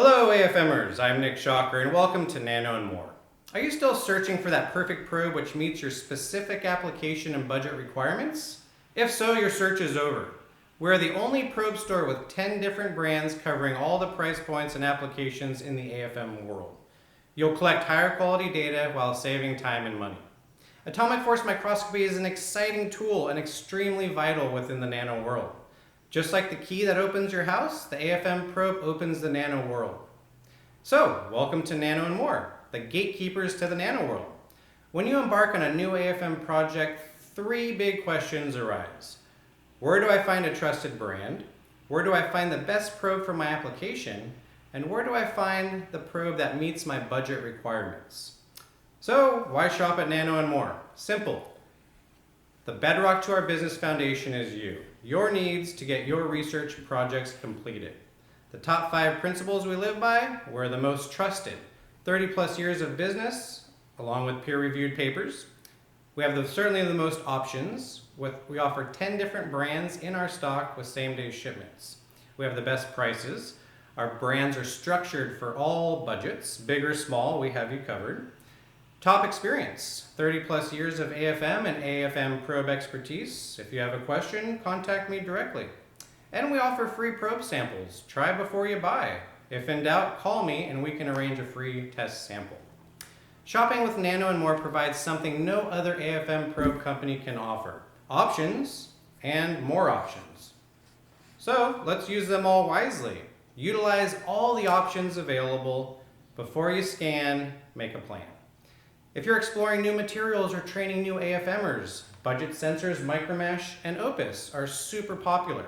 Hello AFMers, I'm Nick Schacher and welcome to NanoAndMore. Are you still searching for that perfect probe which meets your specific application and budget requirements? If so, your search is over. We're the only probe store with 10 different brands covering all the price points and applications in the AFM world. You'll collect higher quality data while saving time and money. Atomic force microscopy is an exciting tool and extremely vital within the nano world. Just like the key that opens your house, the AFM probe opens the nano world. So, welcome to NanoAndMore, the gatekeepers to the nano world. When you embark on a new AFM project, three big questions arise. Where do I find a trusted brand? Where do I find the best probe for my application? And where do I find the probe that meets my budget requirements? So, why shop at NanoAndMore? Simple. The bedrock to our business foundation is you. Your needs to get your research projects completed. The top 5 principles we live by: we're the most trusted. 30 plus years of business, along with peer-reviewed papers. We have certainly the most options. We offer 10 different brands in our stock with same-day shipments. We have the best prices. Our brands are structured for all budgets, big or small, we have you covered. Top experience, 30 plus years of AFM and AFM probe expertise. If you have a question, contact me directly. And we offer free probe samples. Try before you buy. If in doubt, call me and we can arrange a free test sample. Shopping with NanoAndMore provides something no other AFM probe company can offer. Options and more options. So let's use them all wisely. Utilize all the options available. Before you scan, make a plan. If you're exploring new materials or training new AFMers, budget sensors, Micromesh, and Opus are super popular.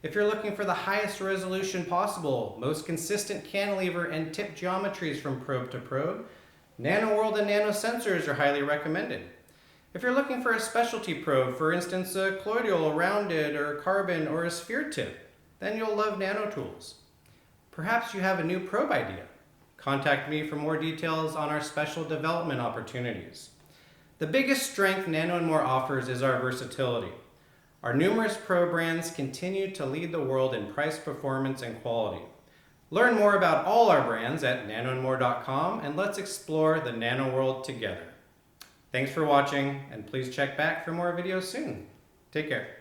If you're looking for the highest resolution possible, most consistent cantilever and tip geometries from probe to probe, NanoWorld and Nano Sensors are highly recommended. If you're looking for a specialty probe, for instance a colloidal, a rounded, or carbon, or a sphere tip, then you'll love Nano Tools. Perhaps you have a new probe idea. Contact me for more details on our special development opportunities. The biggest strength NanoAndMore offers is our versatility. Our numerous probe brands continue to lead the world in price, performance, and quality. Learn more about all our brands at nanoandmore.com and let's explore the nano world together. Thanks for watching, and please check back for more videos soon. Take care.